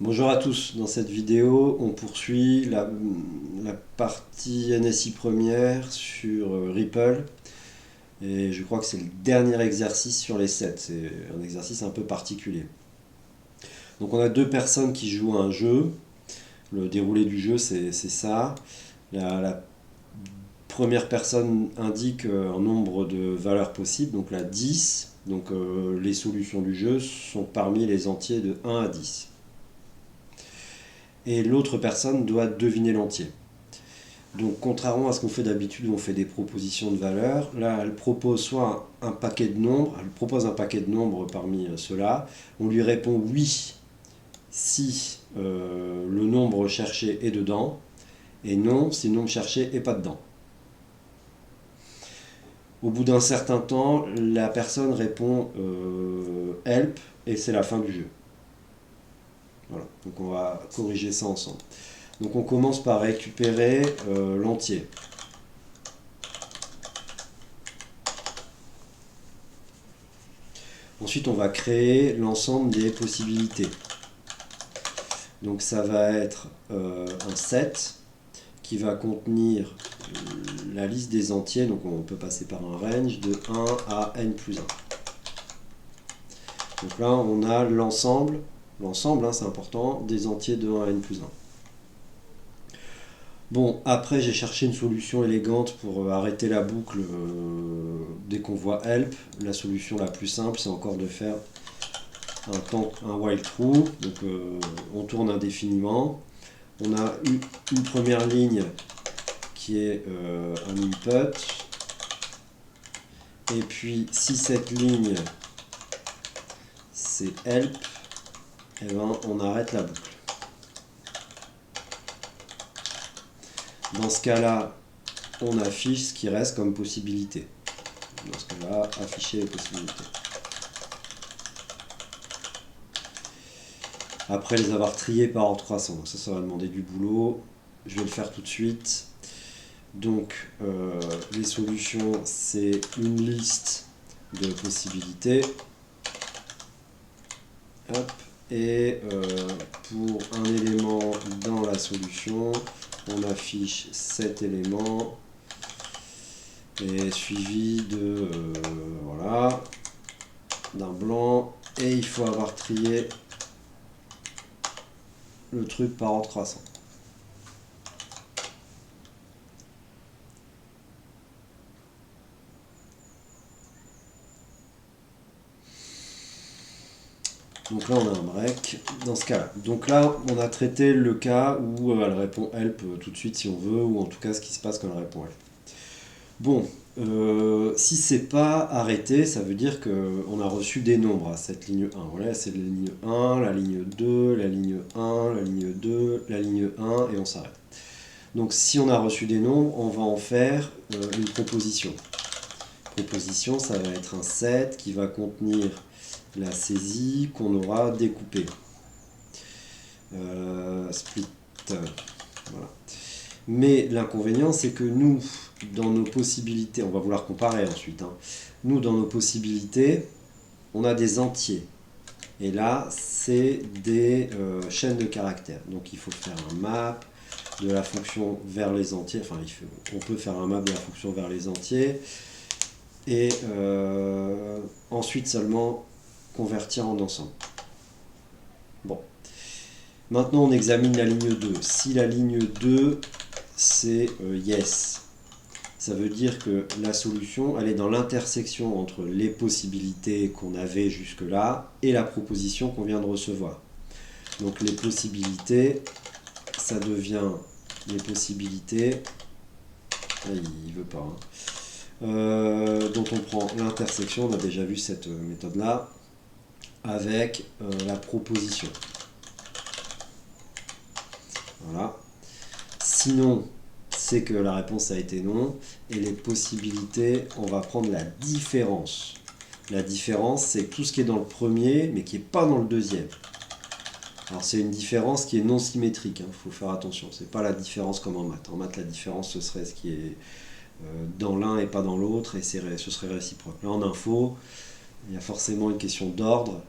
Bonjour à tous, dans cette vidéo on poursuit la partie NSI première sur Ripple et je crois que c'est le dernier exercice sur les 7, c'est un exercice un peu particulier. Donc on a deux personnes qui jouent à un jeu, le déroulé du jeu c'est ça. La première personne indique un nombre de valeurs possibles, donc la 10, donc les solutions du jeu sont parmi les entiers de 1 à 10. Et l'autre personne doit deviner l'entier. Donc contrairement à ce qu'on fait d'habitude où on fait des propositions de valeurs, là elle propose soit un paquet de nombres, elle propose un paquet de nombres parmi ceux-là, on lui répond oui si le nombre cherché est dedans, et non si le nombre cherché n'est pas dedans. Au bout d'un certain temps, la personne répond help et c'est la fin du jeu. Voilà, donc on va corriger ça ensemble. Donc on commence par récupérer l'entier. Ensuite, on va créer l'ensemble des possibilités. Donc ça va être un set qui va contenir la liste des entiers. Donc on peut passer par un range de 1 à n plus 1. Donc là, on a l'ensemble, c'est important, des entiers de 1 à n plus 1. Bon, après j'ai cherché une solution élégante pour arrêter la boucle dès qu'on voit help. La solution la plus simple, c'est encore de faire un while true, donc on tourne indéfiniment. On a une première ligne qui est un input, et puis si cette ligne c'est help, et ben on arrête la boucle. Dans ce cas-là, on affiche ce qui reste comme possibilité. Dans ce cas-là, afficher les possibilités. Après les avoir triés par ordre croissant, donc ça va demander du boulot. Je vais le faire tout de suite. Donc les solutions, c'est une liste de possibilités. Hop. Et pour un élément dans la solution, on affiche cet élément et suivi de voilà, d'un blanc, et il faut avoir trié le truc par ordre croissant. Donc là on a un break dans ce cas-là. Donc là on a traité le cas où elle répond help tout de suite si on veut, ou en tout cas ce qui se passe quand elle répond help. Bon, si c'est pas arrêté, ça veut dire qu'on a reçu des nombres à cette ligne 1. Voilà, c'est la ligne 1, la ligne 2, la ligne 1, la ligne 2, la ligne 1, et on s'arrête. Donc si on a reçu des nombres, on va en faire une proposition. Proposition, ça va être un set qui va contenir la saisie qu'on aura découpée. Split. Voilà. Mais l'inconvénient, c'est que nous, dans nos possibilités, on va vouloir comparer ensuite, hein. Nous, dans nos possibilités, on a des entiers. Et là, c'est des chaînes de caractères. Donc il faut faire un map de la fonction vers les entiers. Enfin, on peut faire un map de la fonction vers les entiers. Et ensuite seulement convertir en ensemble. Bon. Maintenant, on examine la ligne 2. Si la ligne 2, c'est yes, ça veut dire que la solution, elle est dans l'intersection entre les possibilités qu'on avait jusque-là et la proposition qu'on vient de recevoir. Donc les possibilités, ça devient les possibilités, il veut pas, hein. Dont on prend l'intersection, on a déjà vu cette méthode-là, avec la proposition. Voilà. Sinon, c'est que la réponse a été non. Et les possibilités, on va prendre la différence. La différence, c'est tout ce qui est dans le premier, mais qui n'est pas dans le deuxième. Alors c'est une différence qui est non symétrique, hein, faut faire attention. C'est pas la différence comme en maths. En maths, la différence, ce serait ce qui est dans l'un et pas dans l'autre, et ce serait réciproque. Là, en info, il y a forcément une question d'ordre.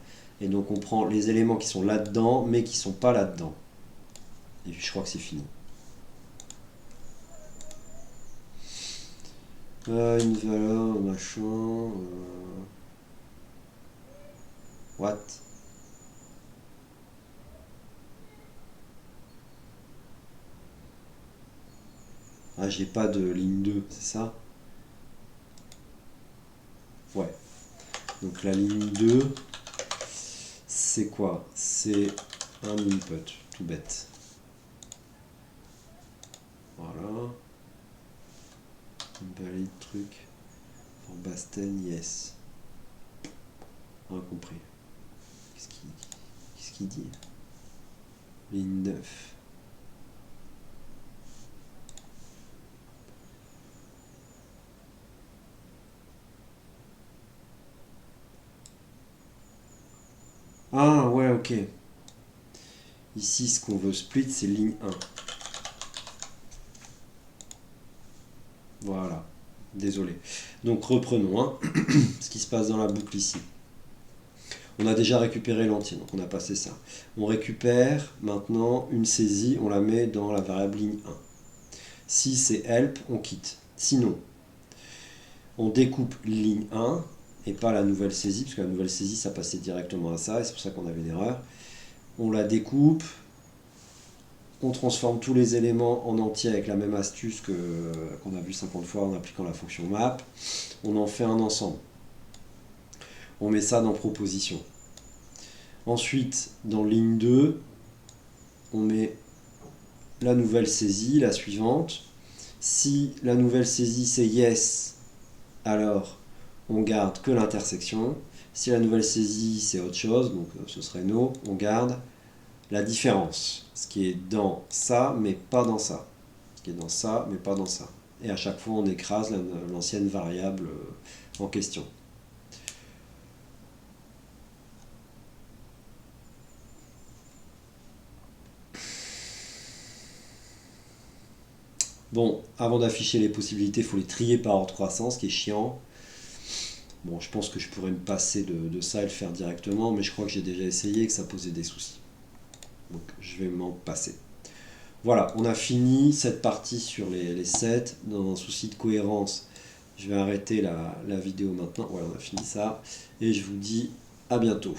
Et donc on prend les éléments qui sont là-dedans, mais qui ne sont pas là-dedans. Et puis je crois que c'est fini. Une valeur, machin... What? Ah, j'ai pas de ligne 2, c'est ça? Ouais. Donc la ligne 2, c'est quoi? C'est un input, tout bête. Voilà. Valide truc. For Basten, yes. Incompris. Qu'est-ce qu'il dit? Ligne 9. Ah ouais, ok. Ici, ce qu'on veut split, c'est ligne 1. Voilà. Désolé. Donc reprenons hein, ce qui se passe dans la boucle ici. On a déjà récupéré l'entier, donc on a passé ça. On récupère maintenant une saisie, on la met dans la variable ligne 1. Si c'est help, on quitte. Sinon, on découpe ligne 1 et pas la nouvelle saisie, parce que la nouvelle saisie, ça passait directement à ça, et c'est pour ça qu'on avait une erreur. On la découpe, on transforme tous les éléments en entier avec la même astuce qu'on a vu 50 fois en appliquant la fonction map. On en fait un ensemble. On met ça dans proposition. Ensuite, dans ligne 2, on met la nouvelle saisie, la suivante. Si la nouvelle saisie c'est yes, alors on garde que l'intersection. Si la nouvelle saisie c'est autre chose, donc ce serait no, on garde la différence. Ce qui est dans ça, mais pas dans ça. Ce qui est dans ça, mais pas dans ça. Et à chaque fois, on écrase l'ancienne variable en question. Bon, avant d'afficher les possibilités, il faut les trier par ordre croissant, ce qui est chiant. Bon, je pense que je pourrais me passer de ça et le faire directement, mais je crois que j'ai déjà essayé et que ça posait des soucis. Donc je vais m'en passer. Voilà, on a fini cette partie sur les sets. Dans un souci de cohérence, je vais arrêter la vidéo maintenant. Voilà, on a fini ça. Et je vous dis à bientôt.